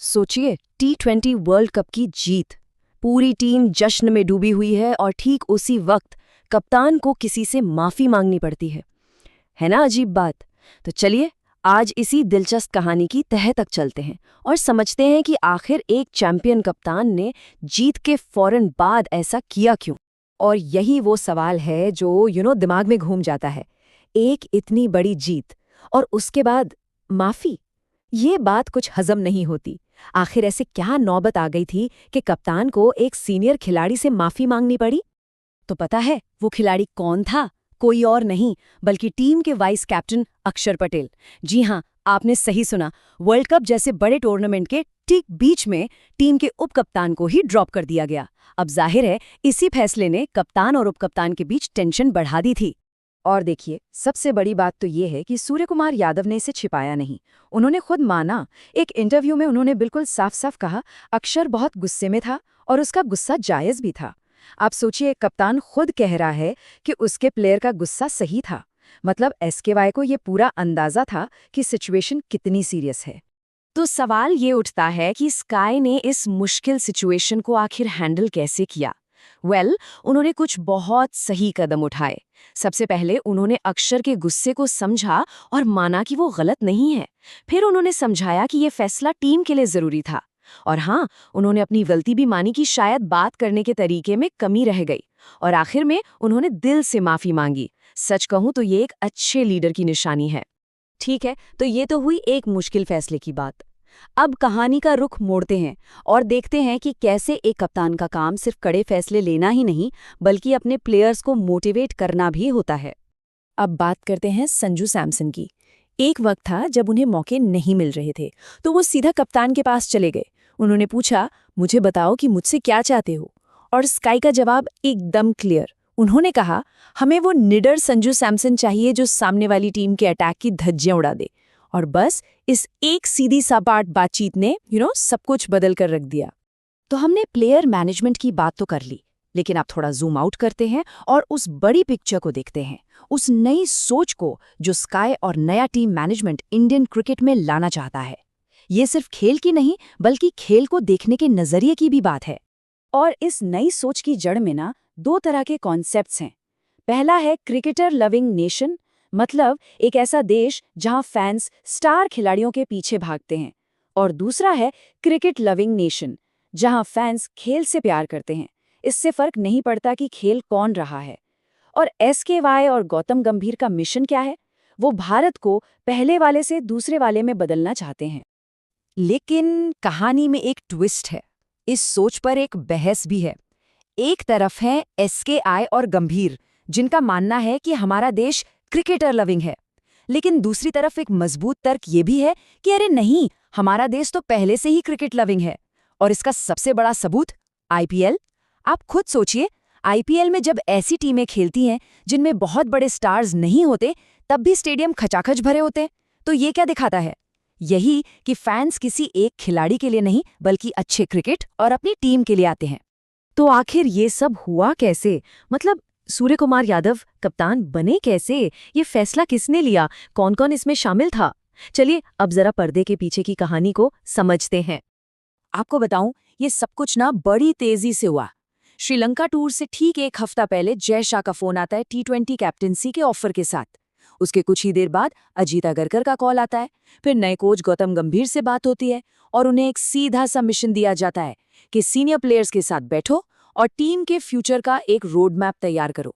सोचिए, T20 world cup की जीत। पूरी टीम जश्न में डूबी हुई है और ठीक उसी वक्त कप्तान को किसी से माफी मांगनी पड़ती है ना अजीब बात। तो चलिए आज इसी दिलचस्प कहानी की तह तक चलते हैं और समझते हैं कि आखिर एक चैंपियन कप्तान ने जीत के फौरन बाद ऐसा किया क्यों। और यही वो सवाल है जो दिमाग में घूम जाता है। एक इतनी बड़ी जीत और उसके बाद माफी, ये बात कुछ हजम नहीं होती। आखिर ऐसे क्या नौबत आ गई थी कि कप्तान को एक सीनियर खिलाड़ी से माफी मांगनी पड़ी? तो पता है वो खिलाड़ी कौन था? कोई और नहीं बल्कि टीम के वाइस कैप्टन अक्षर पटेल। जी हाँ, आपने सही सुना। वर्ल्ड कप जैसे बड़े टूर्नामेंट के ठीक बीच में टीम के उप कप्तान को ही ड्रॉप कर दिया गया। अब जाहिर है इसी फैसले ने कप्तान और उप कप्तान के बीच टेंशन बढ़ा दी थी। और देखिए, सबसे बड़ी बात तो ये है कि सूर्यकुमार यादव ने इसे छिपाया नहीं। उन्होंने खुद माना। एक इंटरव्यू में उन्होंने बिल्कुल साफ साफ कहा, अक्षर बहुत गुस्से में था और उसका गुस्सा जायज भी था। आप सोचिए, कप्तान खुद कह रहा है कि उसके प्लेयर का गुस्सा सही था। मतलब एसकेवाई को ये पूरा अंदाजा था कि सिचुएशन कितनी सीरियस है। तो सवाल ये उठता है कि स्काई ने इस मुश्किल सिचुएशन को आखिर हैंडल कैसे किया। उन्होंने कुछ बहुत सही कदम उठाए। सबसे पहले उन्होंने अक्षर के गुस्से को समझा और माना कि वो गलत नहीं है। फिर उन्होंने समझाया कि ये फैसला टीम के लिए जरूरी था। और हाँ, उन्होंने अपनी गलती भी मानी कि शायद बात करने के तरीके में कमी रह गई। और आखिर में उन्होंने दिल से माफी मांगी। सच कहूं तो ये एक अच्छे लीडर की निशानी है। ठीक है, तो ये तो हुई एक मुश्किल फैसले की बात। अब कहानी का रुख मोड़ते हैं और देखते हैं कि कैसे एक कप्तान का काम सिर्फ कड़े फैसले लेना ही नहीं बल्कि अपने प्लेयर्स को मोटिवेट करना भी होता है। अब बात करते हैं संजू सैमसन की। एक वक्त था जब उन्हें मौके नहीं मिल रहे थे, तो वो सीधा कप्तान के पास चले गए। उन्होंने पूछा, मुझे बताओ कि मुझसे क्या चाहते हो? और स्काई का जवाब एकदम क्लियर। उन्होंने कहा, हमें वो निडर संजू सैमसन चाहिए जो सामने वाली टीम के अटैक की धज्जियां उड़ा दे। और बस इस एक सीधी सपाट बातचीत ने सब कुछ बदल कर रख दिया। तो हमने प्लेयर मैनेजमेंट की बात तो कर ली, लेकिन अब थोड़ा जूम आउट करते हैं और उस बड़ी पिक्चर को देखते हैं, उस नई सोच को जो स्काई और नया टीम मैनेजमेंट इंडियन क्रिकेट में लाना चाहता है। ये सिर्फ खेल की नहीं बल्कि खेल को देखने के नजरिए की भी बात है। और इस नई सोच की जड़ में दो तरह के कॉन्सेप्ट्स हैं। पहला है क्रिकेटर लविंग नेशन, मतलब एक ऐसा देश जहां फैंस स्टार खिलाड़ियों के पीछे भागते हैं। और दूसरा है क्रिकेट लविंग नेशन, जहां फैंस खेल से प्यार करते हैं। इससे फर्क नहीं पड़ता कि खेल कौन रहा है। और एसकेवाई और गौतम गंभीर का मिशन क्या है? वो भारत को पहले वाले से दूसरे वाले में बदलना चाहते हैं। लेकिन कहानी में एक ट्विस्ट है। इस सोच पर एक बहस भी है। एक तरफ है एसकेआई और गंभीर, जिनका मानना है कि हमारा देश क्रिकेटर लविंग है। लेकिन दूसरी तरफ एक मजबूत तर्क ये भी है कि अरे नहीं, हमारा देश तो पहले से ही क्रिकेट लविंग है। और इसका सबसे बड़ा सबूत आईपीएल। आप खुद सोचिए, आईपीएल में जब ऐसी टीमें खेलती हैं जिनमें बहुत बड़े स्टार्स नहीं होते, तब भी स्टेडियम खचाखच भरे होते। तो ये क्या दिखाता है? यही कि फैंस किसी एक खिलाड़ी के लिए नहीं बल्कि अच्छे क्रिकेट और अपनी टीम के लिए आते हैं। तो आखिर ये सब हुआ कैसे? मतलब सूर्यकुमार यादव कप्तान बने कैसे? ये फैसला किसने लिया? कौन कौन इसमें शामिल था? चलिए अब जरा पर्दे के पीछे की कहानी को समझते हैं। आपको बताऊं, ये सब कुछ बड़ी तेजी से हुआ। श्रीलंका टूर से ठीक एक हफ्ता पहले जय शाह का फोन आता है T20 कैप्टेंसी के ऑफर के साथ। उसके कुछ ही देर बाद अजीत अगरकर का कॉल आता है। फिर नए कोच गौतम गंभीर से बात होती है और उन्हें एक सीधा सा मिशन दिया जाता है कि सीनियर प्लेयर्स के साथ बैठो और टीम के फ्यूचर का एक रोड मैप तैयार करो।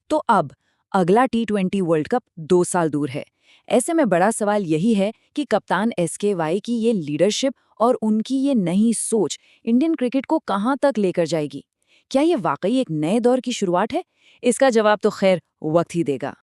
तो अब अगला T20 वर्ल्ड कप 2 साल दूर है। ऐसे में बड़ा सवाल यही है कि कप्तान एसकेवाई की ये लीडरशिप और उनकी ये नई सोच इंडियन क्रिकेट को कहां तक लेकर जाएगी। क्या ये वाकई एक नए दौर की शुरुआत है? इसका जवाब तो खैर वक्त ही देगा।